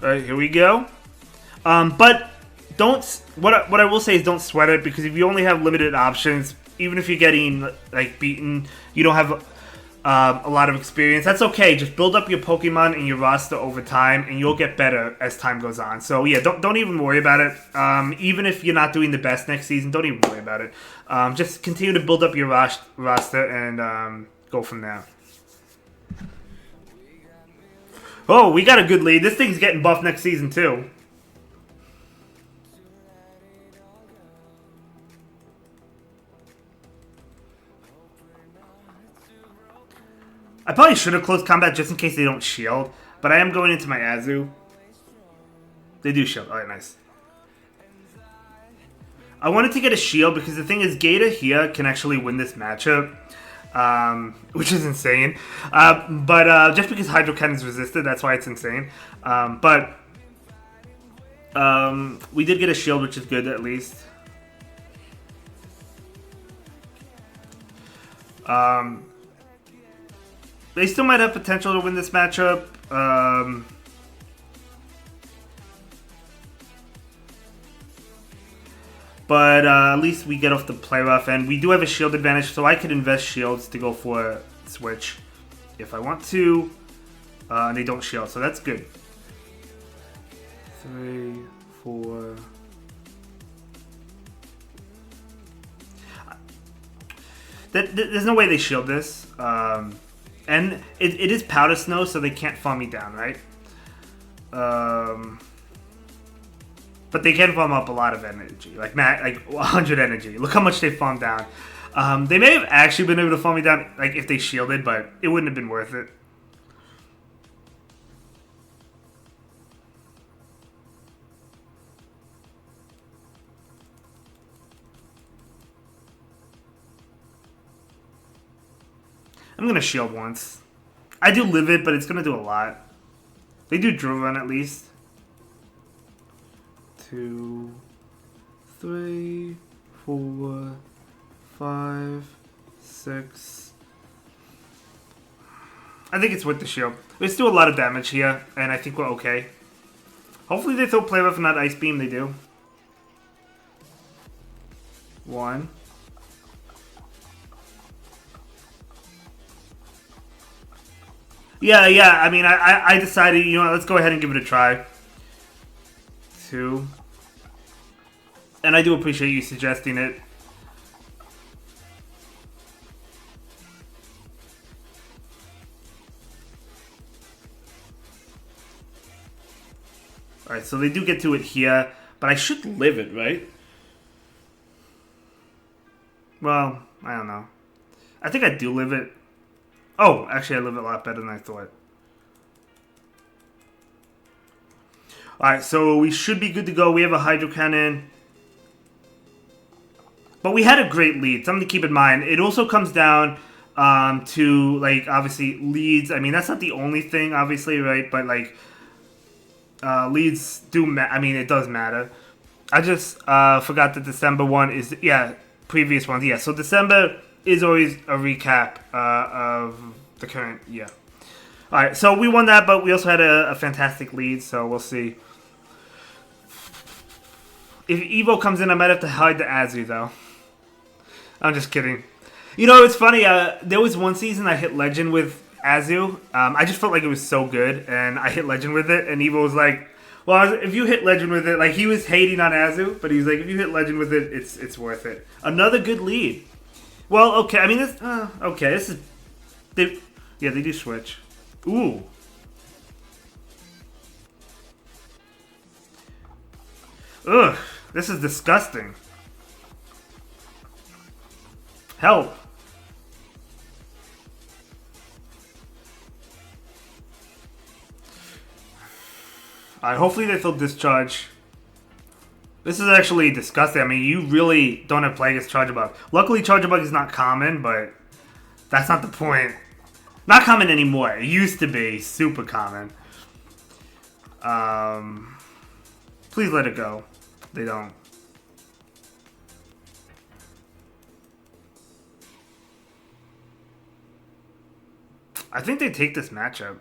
All right, here we go. But don't. What I will say is don't sweat it, because if you only have limited options, even if you're getting like beaten, you don't have a lot of experience. That's okay. Just build up your Pokemon and your roster over time, and you'll get better as time goes on. So yeah, don't even worry about it. Even if you're not doing the best next season, don't even worry about it. Just continue to build up your roster and go from there. Oh, we got a good lead. This thing's getting buffed next season too. I probably should have closed combat just in case they don't shield, but I am going into my Azu. They do shield. Alright, nice. I wanted to get a shield because the thing is, Gator here can actually win this matchup, which is insane. But just because Hydro Cannon's resisted, that's why it's insane. But we did get a shield, which is good at least. They still might have potential to win this matchup. But at least we get off the play rough, and we do have a shield advantage, so I could invest shields to go for a switch if I want to. And they don't shield, so that's good. 3, 4. There's no way they shield this. And it is powder snow, so they can't farm me down, right? But they can farm up a lot of energy, like 100 energy. Look how much they farmed down. They may have actually been able to farm me down, like if they shielded, but it wouldn't have been worth it. I'm gonna shield once. I do live it, but it's gonna do a lot. They do drill run at least. 2, 3, 4, 5, 6. I think it's with the shield. They still do a lot of damage here, and I think we're okay. Hopefully they throw play rough and not ice beam. They do. 1. Yeah. I mean, I decided, you know, let's go ahead and give it a try. 2. And I do appreciate you suggesting it. Alright, so they do get to it here, but I should live it, right? Well, I don't know. I think I do live it. Oh, actually I live it a lot better than I thought. Alright, so we should be good to go. We have a Hydro Cannon. But we had a great lead. Something to keep in mind. It also comes down to, like, obviously, leads. I mean, that's not the only thing, obviously, right? But, like, leads do matter. I mean, it does matter. I just forgot that December one is, yeah, previous ones. Yeah, so December is always a recap of the current year. Alright, so we won that, but we also had a fantastic lead, so we'll see. If Evo comes in, I might have to hide the Azu, though. I'm just kidding. You know, it's funny. There was one season I hit Legend with Azu. I just felt like it was so good, and I hit Legend with it, and Evo was like, well, if you hit Legend with it, like, he was hating on Azu, but he's like, if you hit Legend with it, it's worth it. Another good lead. Well, okay, I mean, this, okay, this is, they do switch. Ooh. Ugh, this is disgusting. Help. Alright, hopefully they throw Discharge. This is actually disgusting. I mean, you really don't have play against Charger Bug. Luckily, Charger Bug is not common, but that's not the point. Not common anymore. It used to be super common. Please let it go. They don't. I think they take this matchup.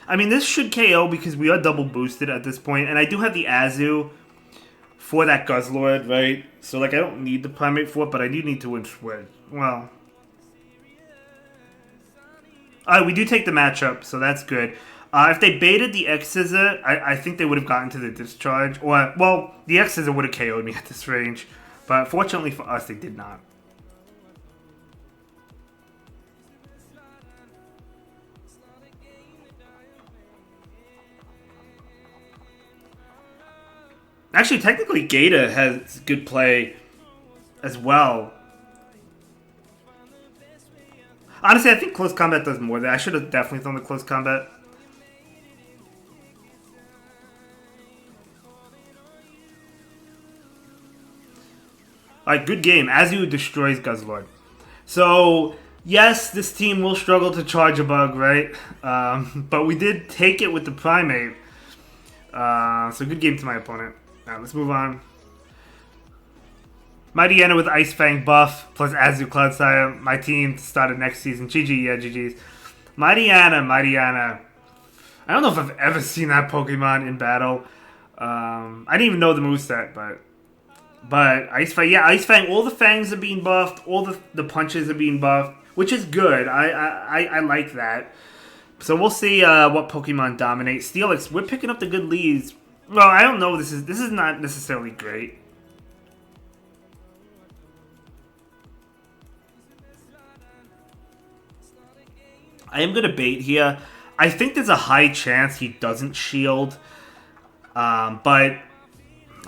I mean, this should KO because we are double boosted at this point, and I do have the Azu for that Guzzlord, right? So, like, I don't need the Primeape for it, but I do need to win Switch. Well. Alright, we do take the matchup, so that's good. If they baited the X-Scissor, I think they would have gotten to the discharge. Or, well, the X-Scissor would have KO'd me at this range. But fortunately for us, they did not. Actually, technically, Gator has good play as well. Honestly, I think close combat does more there. I should have definitely thrown the close combat. Alright, good game. Azu destroys Guzzlord. So, yes, this team will struggle to charge a bug, right? But we did take it with the Primeape. So good game to my opponent. Alright, let's move on. Mighty Anna with Ice Fang buff, plus Azu Cloudsire. My team started next season. GG, yeah, GG's. Mighty Anna, Mighty Anna. I don't know if I've ever seen that Pokemon in battle. I didn't even know the moveset, but Ice Fang, yeah, Ice Fang, all the fangs are being buffed, all the punches are being buffed, which is good. I like that. So we'll see what Pokemon dominate. Steelix, we're picking up the good leads. Well, I don't know. This is not necessarily great. I am gonna bait here. I think there's a high chance he doesn't shield, but I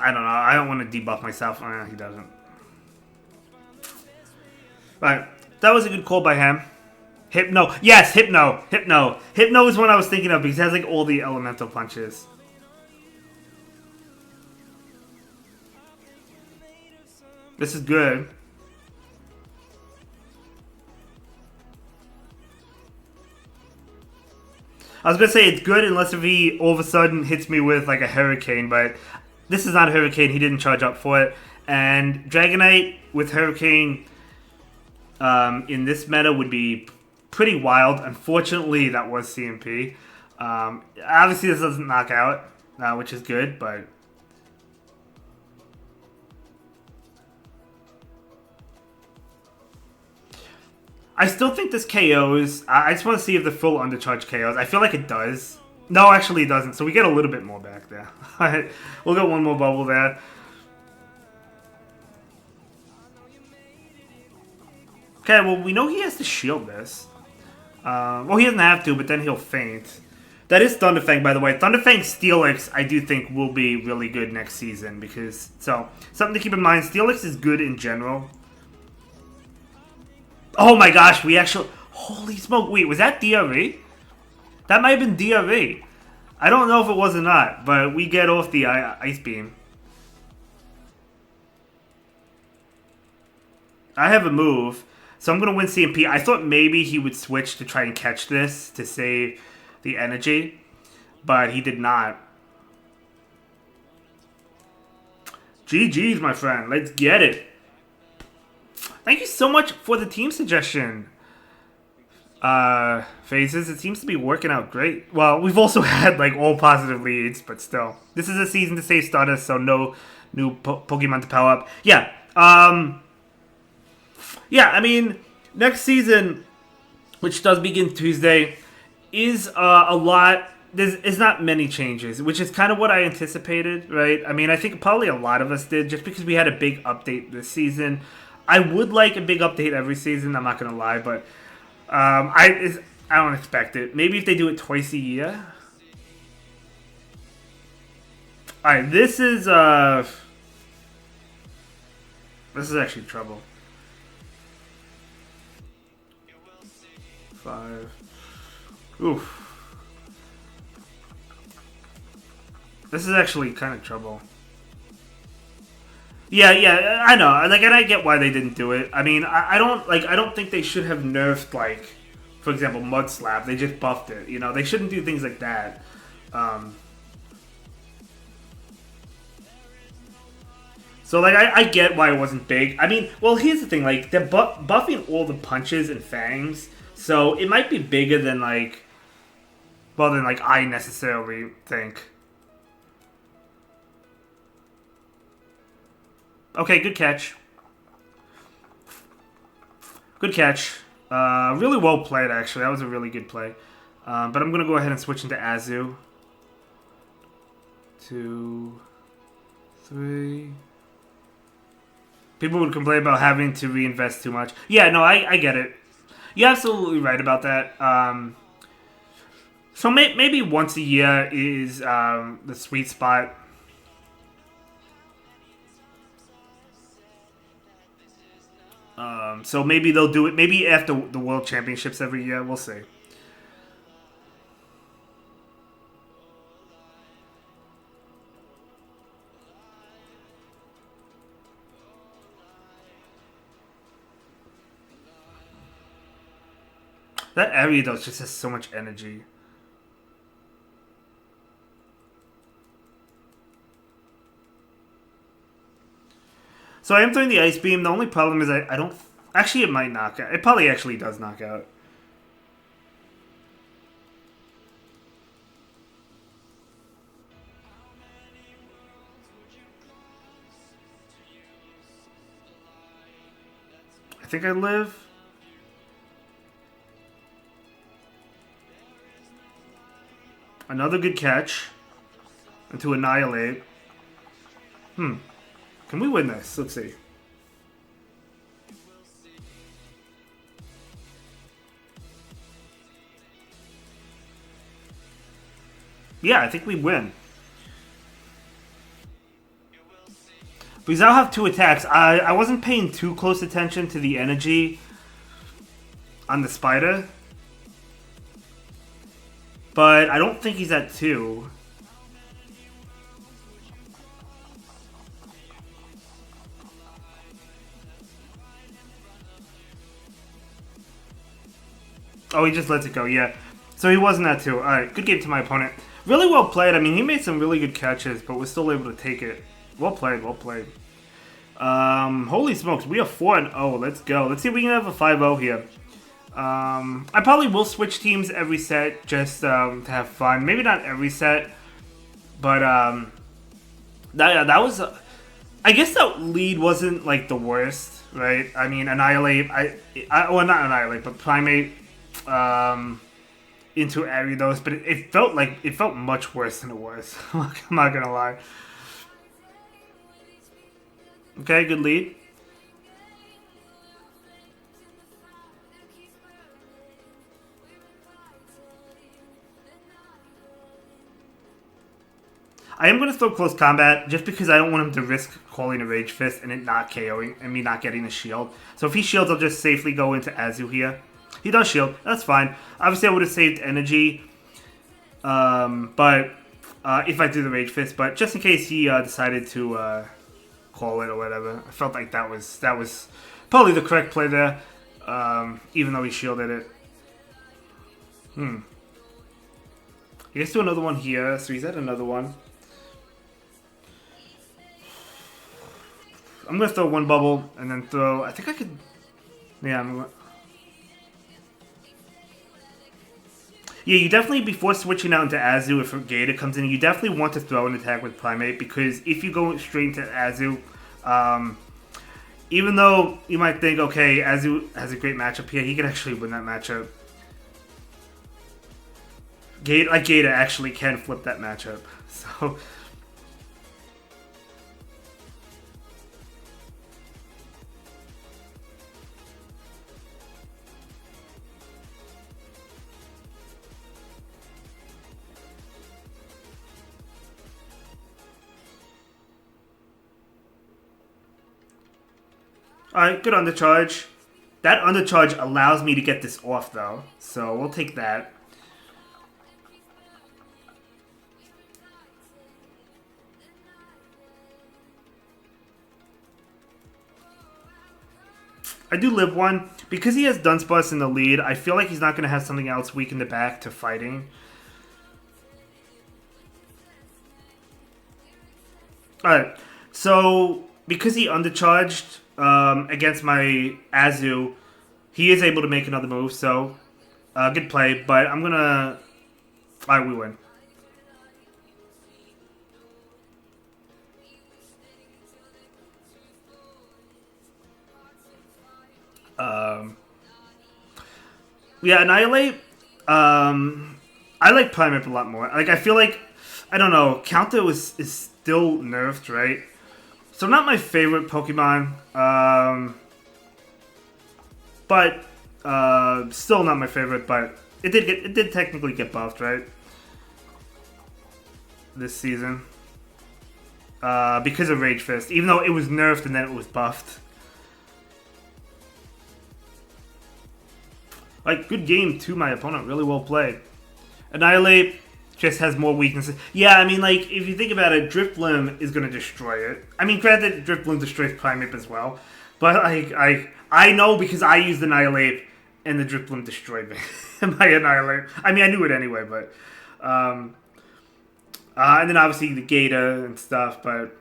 don't know. I don't want to debuff myself. He doesn't. Right, that was a good call by him. Hypno, yes, Hypno. Hypno is what I was thinking of because it has like all the elemental punches. This is good. I was gonna say it's good unless if he all of a sudden hits me with like a Hurricane, but this is not a Hurricane. He didn't charge up for it. And Dragonite with Hurricane in this meta would be pretty wild. Unfortunately, that was CMP. Obviously, this doesn't knock out, which is good, but I still think this KOs. I just want to see if the full undercharge KOs. I feel like it does. No, actually it doesn't. So we get a little bit more back there. Alright, we'll get one more bubble there. Okay, well, we know he has to shield this. Well, he doesn't have to, but then he'll faint. That is Thunderfang, by the way. Thunderfang Steelix, I do think, will be really good next season. Because, so, something to keep in mind. Steelix is good in general. Oh my gosh, we actually... Holy smoke, wait, was that DRE? That might have been DRE. I don't know if it was or not, but we get off the Ice Beam. I have a move, so I'm going to win CMP. I thought maybe he would switch to try and catch this to save the energy, but he did not. GG's, my friend. Let's get it. Thank you so much for the team suggestion. Phases, it seems to be working out great. Well, we've also had like all positive leads, but still. This is a season to save Stardust, so no new Pokemon to power up. Yeah, yeah, I mean, next season, which does begin Tuesday, is a lot. There's not many changes, which is kind of what I anticipated, right? I mean, I think probably a lot of us did, just because we had a big update this season. I would like a big update every season, I'm not going to lie, but I don't expect it. Maybe if they do it twice a year. Alright, this is actually trouble. 5. Oof. This is actually kind of trouble. Yeah, I know. Like, and I get why they didn't do it. I mean, I don't think they should have nerfed, like, for example, Mud Slap. They just buffed it. You know, they shouldn't do things like that. So, like, I get why it wasn't big. I mean, well, here's the thing. Like, they're buffing all the punches and fangs, so it might be bigger than, like, Well, than like I necessarily think. Okay, good catch. Good catch. Really well played, actually. That was a really good play. But I'm going to go ahead and switch into Azu. 2, 3. People would complain about having to reinvest too much. Yeah, no, I get it. You're absolutely right about that. So maybe once a year is the sweet spot. So maybe they'll do it. Maybe after the World Championships every year. We'll see. That area though just has so much energy. So I am throwing the Ice Beam. The only problem is I don't... Actually, it might knock out. It probably actually does knock out. I think I live. Another good catch. And to annihilate. Can we win this? Let's see. Yeah, I think we win. Because I'll have 2 attacks. I wasn't paying too close attention to the energy on the spider. But I don't think he's at 2. Oh, he just lets it go, yeah. So he wasn't at 2. Alright, good game to my opponent. Really well played. I mean, he made some really good catches, but was still able to take it. Well played, well played. Holy smokes, we are 4-0. Let's go. Let's see if we can have a 5-0 here. I probably will switch teams every set just to have fun. Maybe not every set, but that was... I guess that lead wasn't like the worst, right? I mean, Annihilate... well, not Annihilate, but Primeape into Ariados, but it felt much worse than it was. I'm not gonna lie. Okay, good lead. I am going to throw Close Combat just because I don't want him to risk calling a Rage Fist and it not KOing and me not getting a shield. So if he shields, I'll just safely go into Azu here. He does shield. That's fine. Obviously, I would have saved energy, but if I do the Rage Fist. But just in case he decided to call it or whatever, I felt like that was probably the correct play there, even though he shielded it. I guess do another one here. So he's at another one. I'm going to throw one bubble and then throw... I think I could... Yeah, Yeah, you definitely, before switching out into Azu, if Gator comes in, you definitely want to throw an attack with Primeape, because if you go straight into Azu, even though you might think, okay, Azu has a great matchup here, he can actually win that matchup. Gator actually can flip that matchup. So... Alright, good undercharge. That undercharge allows me to get this off, though. So we'll take that. I do live one. Because he has Dunsparce in the lead, I feel like he's not going to have something else weak in the back to fighting. Alright, so because he undercharged against my Azu, he is able to make another move, so good play. But I'm going to Alright, we win. Um, yeah, Annihilate. I like Primeape a lot more. Like, I feel like, I don't know, Counter is still nerfed, right? So not my favorite Pokemon, but still not my favorite. But it did technically get buffed, right? This season, because of Rage Fist, even though it was nerfed and then it was buffed. Like, good game to my opponent, really well played. Annihilate just has more weaknesses. Yeah, I mean, like, if you think about it, Drifblim is going to destroy it. I mean, granted, Drifblim destroys Primeape as well. But, like, I know because I used Annihilate and the Drifblim destroyed me. My Annihilate. I mean, I knew it anyway, but... and then, obviously, the Gator and stuff, but...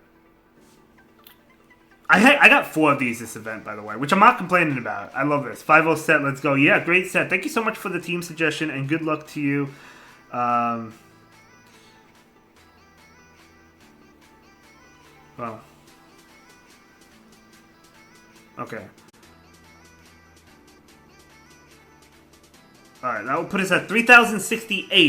I got 4 of these this event, by the way, which I'm not complaining about. I love this. 5-0 set, let's go. Yeah, great set. Thank you so much for the team suggestion, and good luck to you. Well. Okay. Alright, that will put us at 3,068.